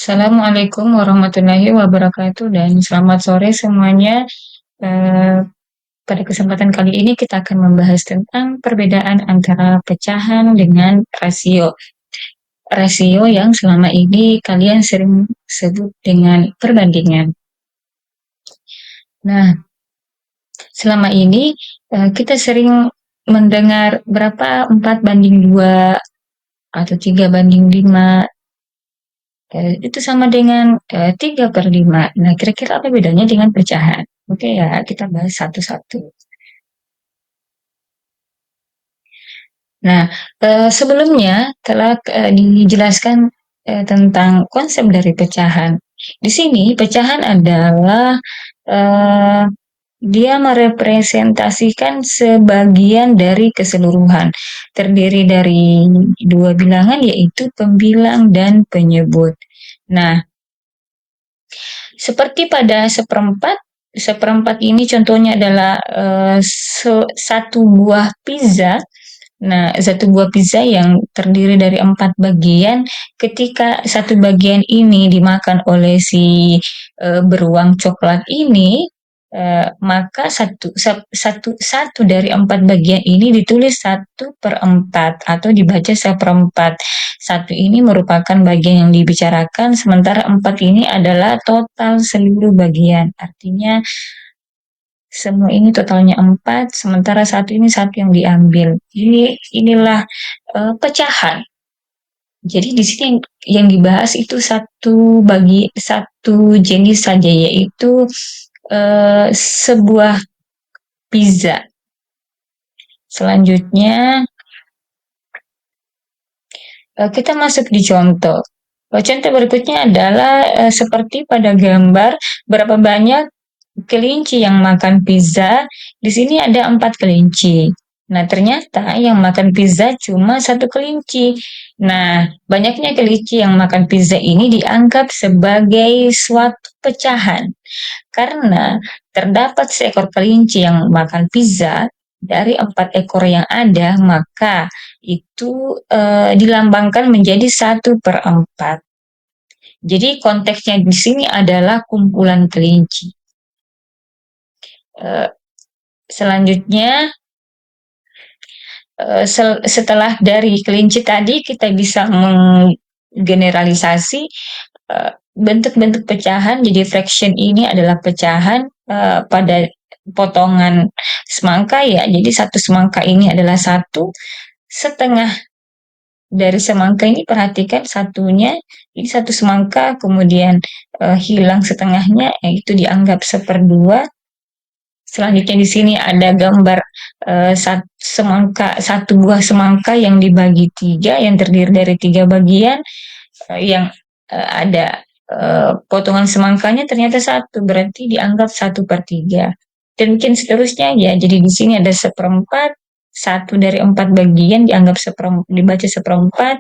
Assalamualaikum warahmatullahi wabarakatuh dan selamat sore semuanya. Eh, Pada kesempatan kali ini kita akan membahas tentang perbedaan antara pecahan dengan rasio. Rasio yang selama ini kalian sering sebut dengan perbandingan. Nah, selama ini kita sering mendengar berapa 4 banding 2 atau 3 banding 5. Itu sama dengan 3/5. Nah, kira-kira apa bedanya dengan pecahan? Oke ya, kita bahas satu-satu. Nah, sebelumnya telah dijelaskan tentang konsep dari pecahan. Di sini pecahan adalah eh, dia merepresentasikan sebagian dari keseluruhan, terdiri dari dua bilangan yaitu pembilang dan penyebut. Nah, seperti pada seperempat, seperempat ini contohnya adalah satu buah pizza. Nah, satu buah pizza yang terdiri dari 4 bagian, ketika satu bagian ini dimakan oleh si beruang coklat ini, maka satu dari 4 bagian ini ditulis 1/4 atau dibaca seperempat. Satu ini merupakan bagian yang dibicarakan, sementara 4 ini adalah total seluruh bagian. Artinya semua ini totalnya 4, sementara satu ini satu yang diambil. Inilah pecahan. Jadi di sini yang dibahas itu satu jenis saja, yaitu sebuah pizza. Selanjutnya kita masuk di contoh. Contoh berikutnya adalah seperti pada gambar, berapa banyak kelinci yang makan pizza. Di sini ada 4 kelinci. Nah, ternyata yang makan pizza cuma satu kelinci. Nah, banyaknya kelinci yang makan pizza ini dianggap sebagai suatu pecahan. Karena terdapat seekor kelinci yang makan pizza dari 4 ekor yang ada, maka itu dilambangkan menjadi 1/4. Jadi konteksnya di sini adalah kumpulan kelinci. Eh, Selanjutnya, setelah dari kelinci tadi, kita bisa menggeneralisasi bentuk-bentuk pecahan. Jadi fraction ini adalah pecahan pada potongan semangka ya. Jadi satu semangka ini adalah 1/2 dari semangka ini. Perhatikan satunya, ini satu semangka, kemudian hilang setengahnya, itu dianggap 1/2. Selanjutnya di sini ada gambar satu buah semangka yang dibagi 3, yang terdiri dari 3 bagian, yang ada potongan semangkanya ternyata 1, berarti dianggap 1/3. Dan mungkin seterusnya ya. Jadi di sini ada 1/4, 1 dari 4 bagian dianggap dibaca 1/4.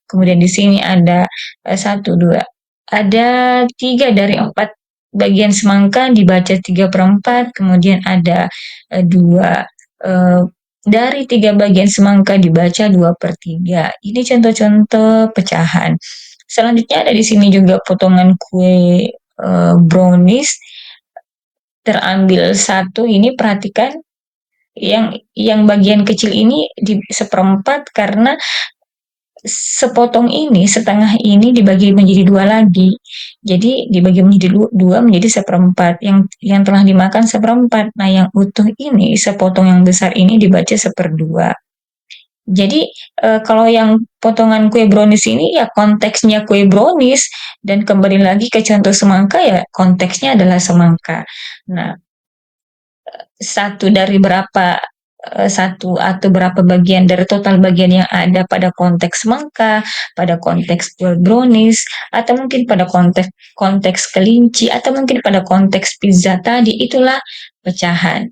Kemudian di sini ada 1, 2, ada 3 dari 4 bagian semangka dibaca 3/4, kemudian ada 2 dari 3 bagian semangka dibaca 2/3. Ini contoh-contoh pecahan. Selanjutnya ada di sini juga potongan kue brownies, terambil 1. Ini perhatikan yang bagian kecil ini di 1/4 karena sepotong ini, setengah ini dibagi menjadi 2 lagi. Jadi dibagi menjadi 2 menjadi 1/4. Yang telah dimakan 1/4. Nah, yang utuh ini, sepotong yang besar ini dibaca 1/2. Jadi kalau yang potongan kue brownies ini ya konteksnya kue brownies, dan kembali lagi ke contoh semangka ya konteksnya adalah semangka. Nah, satu dari berapa satu atau berapa bagian dari total bagian yang ada pada konteks semangka, pada konteks kue brownies, atau mungkin pada konteks kelinci, atau mungkin pada konteks pizza tadi, itulah pecahan.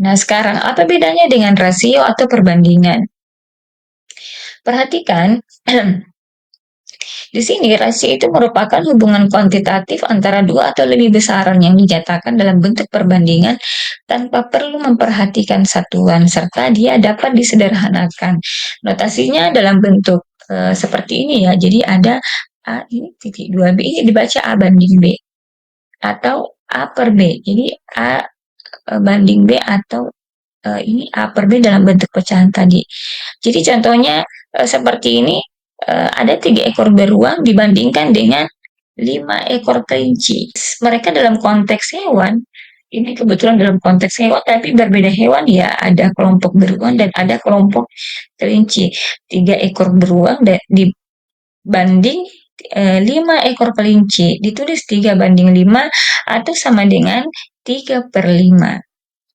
Nah, sekarang apa bedanya dengan rasio atau perbandingan? Perhatikan, di sini rasio itu merupakan hubungan kuantitatif antara 2 atau lebih besaran yang dinyatakan dalam bentuk perbandingan tanpa perlu memperhatikan satuan, serta dia dapat disederhanakan. Notasinya dalam bentuk seperti ini ya. Jadi ada A ini titik 2B ini dibaca A banding B atau A per B. Jadi A banding B atau ini A per B dalam bentuk pecahan tadi. Jadi contohnya seperti ini, ada 3 ekor beruang dibandingkan dengan 5 ekor kelinci. Mereka dalam konteks hewan, ini kebetulan dalam konteks hewan, tapi berbeda hewan ya. Ada kelompok beruang dan ada kelompok kelinci. 3 ekor beruang dibanding 5 ekor kelinci. Ditulis 3 banding 5 atau sama dengan 3/5.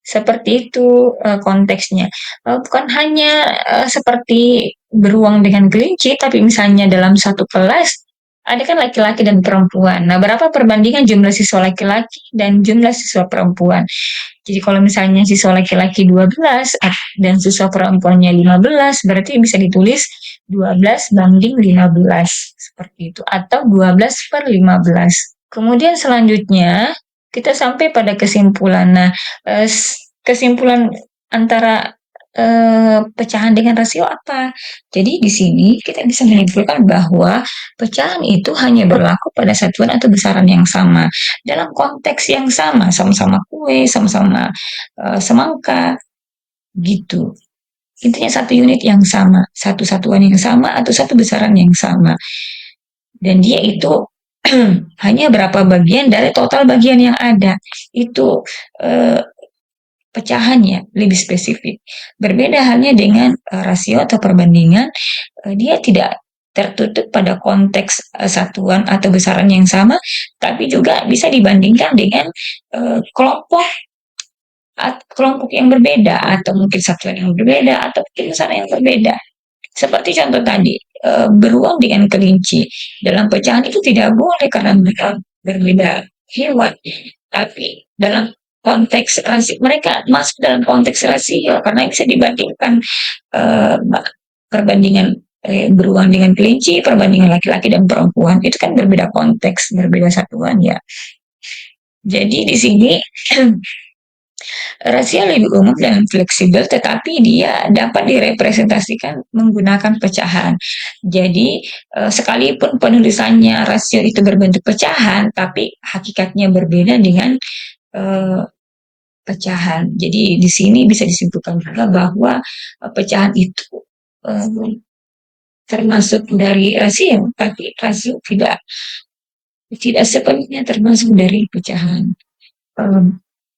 Seperti itu konteksnya. Bukan hanya seperti beruang dengan kelinci, tapi misalnya dalam satu kelas ada kan laki-laki dan perempuan. Nah, berapa perbandingan jumlah siswa laki-laki dan jumlah siswa perempuan? Jadi kalau misalnya siswa laki-laki 12 dan siswa perempuannya 15, berarti bisa ditulis 12 banding 15 seperti itu atau 12/15. Kemudian selanjutnya kita sampai pada kesimpulan. Nah, kesimpulan antara pecahan dengan rasio apa? Jadi di sini kita bisa menyimpulkan bahwa pecahan itu hanya berlaku pada satuan atau besaran yang sama dalam konteks yang sama, sama-sama kue, sama-sama semangka, gitu. Intinya satu unit yang sama, satu satuan yang sama atau satu besaran yang sama. Dan dia itu hanya berapa bagian dari total bagian yang ada. Itu pecahannya lebih spesifik. Berbeda halnya dengan rasio atau perbandingan, dia tidak tertutup pada konteks satuan atau besaran yang sama, tapi juga bisa dibandingkan dengan kelompok kelompok yang berbeda atau mungkin satuan yang berbeda atau mungkin besaran yang berbeda. Seperti contoh tadi, beruang dengan kelinci dalam pecahan itu tidak boleh karena mereka berbeda hewan, tapi dalam konteks rasio mereka masuk dalam konteks rasio karena bisa dibandingkan eh, perbandingan beruang dengan kelinci, perbandingan laki-laki dan perempuan itu kan berbeda konteks, berbeda satuan ya. Jadi di sini rasio lebih umum dan fleksibel, tetapi dia dapat direpresentasikan menggunakan pecahan. Jadi, sekalipun penulisannya rasio itu berbentuk pecahan, tapi hakikatnya berbeda dengan pecahan. Jadi di sini bisa disimpulkan juga bahwa pecahan itu termasuk dari rasio, tapi rasio tidak tidak sepenuhnya termasuk dari pecahan.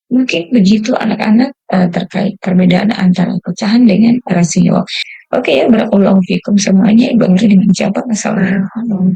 Mungkin begitu anak-anak terkait perbedaan antara pecahan dengan rasio. Oke ya, barakallahu fikum semuanya. Ibu dengan siapa? Assalamualaikum.